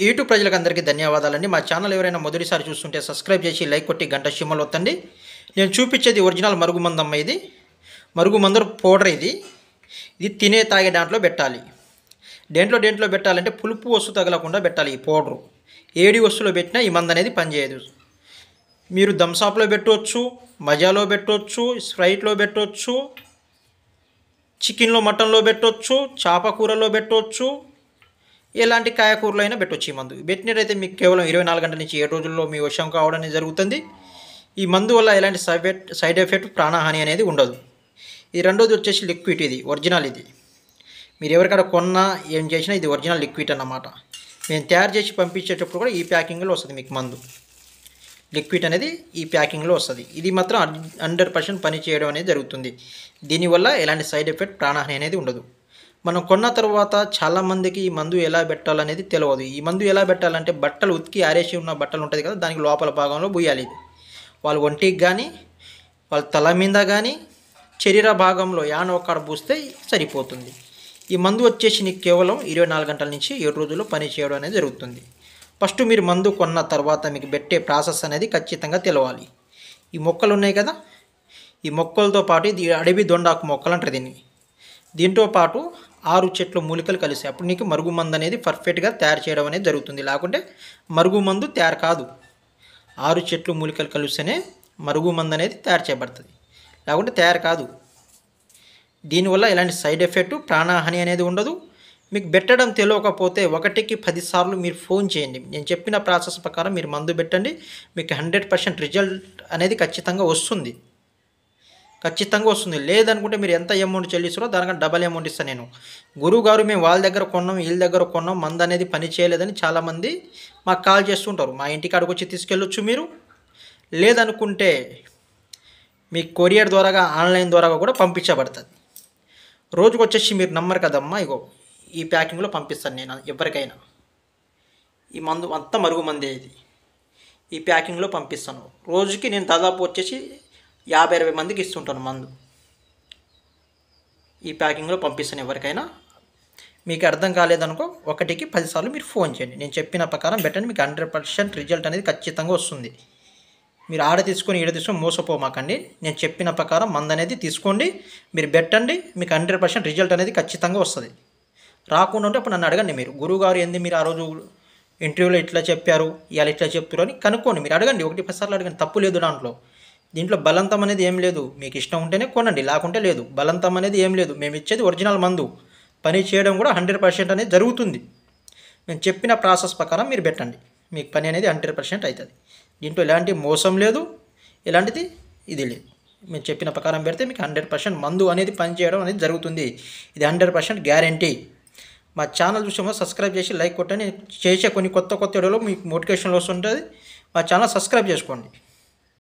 YouTube ప్రజలకందరికీ ధన్యవాదాలండి. మా channel ఎవరైనా మొదటిసారి చూస్తుంటే సబ్స్క్రైబ్ చేసి లైక్ కొట్టి గంట సింబల్ ఒత్తండి. నేను చూపించేది ఒరిజినల్ మరుగుమందమ్మ. ఇది మరుగుమందు పౌడర్. ఇది తినే తాగే దాంట్లో పెట్టాలి. దేంట్లో పెట్టాలంటే పులుపు వస్తువు తగలకుండా పెట్టాలి. ఈ పౌడరు ఏడి వస్తువులో పెట్టినా ఈ మందు అనేది పనిచేయదు. మీరు థమ్సాప్లో పెట్టవచ్చు, మజాలో పెట్టవచ్చు, స్ప్రైట్లో పెట్టవచ్చు, చికెన్లో మటన్లో పెట్టవచ్చు, చేప కూరలో పెట్టవచ్చు, ఎలాంటి కాయకూరలో అయినా పెట్టవచ్చు. ఈ మందు పెట్టినట్టయితే మీకు కేవలం 24 గంటల నుంచి 7 రోజుల్లో మీ వశం కావడం అనేది జరుగుతుంది. ఈ మందు వల్ల ఎలాంటి సైడ్ ఎఫెక్ట్ ప్రాణహాని అనేది ఉండదు. ఈ రెండోది వచ్చేసి లిక్విడ్. ఇది ఒరిజినల్. ఇది మీరు ఎవరికైనా కొన్నా ఏం చేసినా ఇది ఒరిజినల్ లిక్విడ్ అన్నమాట. మేము తయారు చేసి పంపించేటప్పుడు కూడా ఈ ప్యాకింగ్లో వస్తుంది. మీకు మందు లిక్విడ్ అనేది ఈ ప్యాకింగ్లో వస్తుంది. ఇది మాత్రం 100% పని చేయడం అనేది జరుగుతుంది. దీనివల్ల ఎలాంటి సైడ్ ఎఫెక్ట్ ప్రాణహాని అనేది ఉండదు. మనం కొన్న తర్వాత చాలామందికి ఈ మందు ఎలా పెట్టాలనేది తెలియదు. ఈ మందు ఎలా పెట్టాలంటే బట్టలు ఉతికి ఆరేసి ఉన్న బట్టలు ఉంటుంది కదా, దానికి లోపల భాగంలో పూయాలి. ఇది వాళ్ళ ఒంటికి కానీ వాళ్ళ తల మీద కానీ శరీర భాగంలో యాన ఒక్కడ పూస్తే సరిపోతుంది. ఈ మందు వచ్చేసి నీకు కేవలం 24 గంటల నుంచి 7 రోజుల్లో పని చేయడం అనేది జరుగుతుంది. ఫస్ట్ మీరు మందు కొన్న తర్వాత మీకు పెట్టే ప్రాసెస్ అనేది ఖచ్చితంగా తెలవాలి. ఈ మొక్కలు ఉన్నాయి కదా, ఈ మొక్కలతో పాటు ఇది అడవి దొండాకు మొక్కలు అంటారు దీన్ని. దీంతో పాటు 6 చెట్ల మూలికలు కలిసి అప్పుడు నీకు మరుగుమందు అనేది పర్ఫెక్ట్గా తయారు చేయడం అనేది జరుగుతుంది. లేకుంటే మరుగుమందు తయారు కాదు. 6 చెట్లు మూలికలు కలిస్తేనే మరుగుమందు అనేది తయారు చేయబడుతుంది, లేకుంటే తయారు కాదు. దీనివల్ల ఎలాంటి సైడ్ ఎఫెక్ట్ ప్రాణహాని అనేది ఉండదు. మీకు పెట్టడం తెలియకపోతే 1కి 10 సార్లు మీరు ఫోన్ చేయండి. నేను చెప్పిన ప్రాసెస్ ప్రకారం మీరు మందు పెట్టండి. మీకు 100% రిజల్ట్ అనేది ఖచ్చితంగా వస్తుంది. లేదనుకుంటే మీరు ఎంత అమౌంట్ చెల్లిస్తారో దానికన్నా డబల్ అమౌంట్ ఇస్తాను నేను. గురువు గారు మేము వాళ్ళ దగ్గర కొన్నాం, వీళ్ళ దగ్గర కొన్నాం, మందు అనేది పని చేయలేదని చాలామంది మాకు కాల్ చేస్తుంటారు. మా ఇంటికి అక్కడికి వచ్చి తీసుకెళ్ళొచ్చు మీరు. లేదనుకుంటే మీ కొరియర్ ద్వారా ఆన్లైన్ ద్వారా కూడా పంపించబడుతుంది. రోజుకు వచ్చేసి మీరు నమ్మరు కదమ్మా, ఇగో ఈ ప్యాకింగ్లో పంపిస్తాను నేను ఎవరికైనా. ఈ మందు అంతా మరుగుమందే. ఇది ఈ ప్యాకింగ్లో పంపిస్తాను. రోజుకి నేను దాదాపు వచ్చేసి 50-60 మందికి ఇస్తుంటాను మందు. ఈ ప్యాకింగ్లో పంపిస్తాను ఎవరికైనా. మీకు అర్థం కాలేదనుకో 1కి 10 సార్లు మీరు ఫోన్ చేయండి. నేను చెప్పిన ప్రకారం పెట్టండి. మీకు 100% రిజల్ట్ అనేది ఖచ్చితంగా వస్తుంది. మీరు ఆడ తీసుకొని ఈడ తీసుకొని మోసపోమాకండి. నేను చెప్పిన ప్రకారం మందు అనేది తీసుకోండి, మీరు పెట్టండి. మీకు 100% రిజల్ట్ అనేది ఖచ్చితంగా వస్తుంది. రాకుండా ఉంటే అప్పుడు నన్ను అడగండి. మీరు గురువుగారు ఏంది మీరు ఆ రోజు ఇంటర్వ్యూలో ఇట్లా చెప్పారు, ఇవాళ ఇట్లా చెప్తారు అని కనుక్కోండి. మీరు అడగండి, 1-10 సార్లు అడగండి. తప్పు లేదు దీంట్లో బలవంతం అనేది ఏం లేదు. మీకు ఇష్టం ఉంటేనే కొనండి, లేకుంటే లేదు. బలవంతం అనేది ఏం లేదు. మేము ఇచ్చేది ఒరిజినల్ మందు. పని చేయడం కూడా 100% అనేది జరుగుతుంది. మేము చెప్పిన ప్రాసెస్ ప్రకారం మీరు పెట్టండి. మీకు పని అనేది 100% అవుతుంది. దీంట్లో ఎలాంటి మోసం లేదు, ఎలాంటిది ఇది లేదు. మేము చెప్పిన ప్రకారం పెడితే మీకు 100% మందు అనేది పని చేయడం అనేది జరుగుతుంది. ఇది 100% గ్యారంటీ. మా ఛానల్ చూసామో సబ్స్క్రైబ్ చేసి లైక్ కొట్టండి. చేసే కొన్ని కొత్త వీడియోలో మీకు నోటిఫికేషన్లు వస్తుంటుంది. మా ఛానల్ సబ్స్క్రైబ్ చేసుకోండి.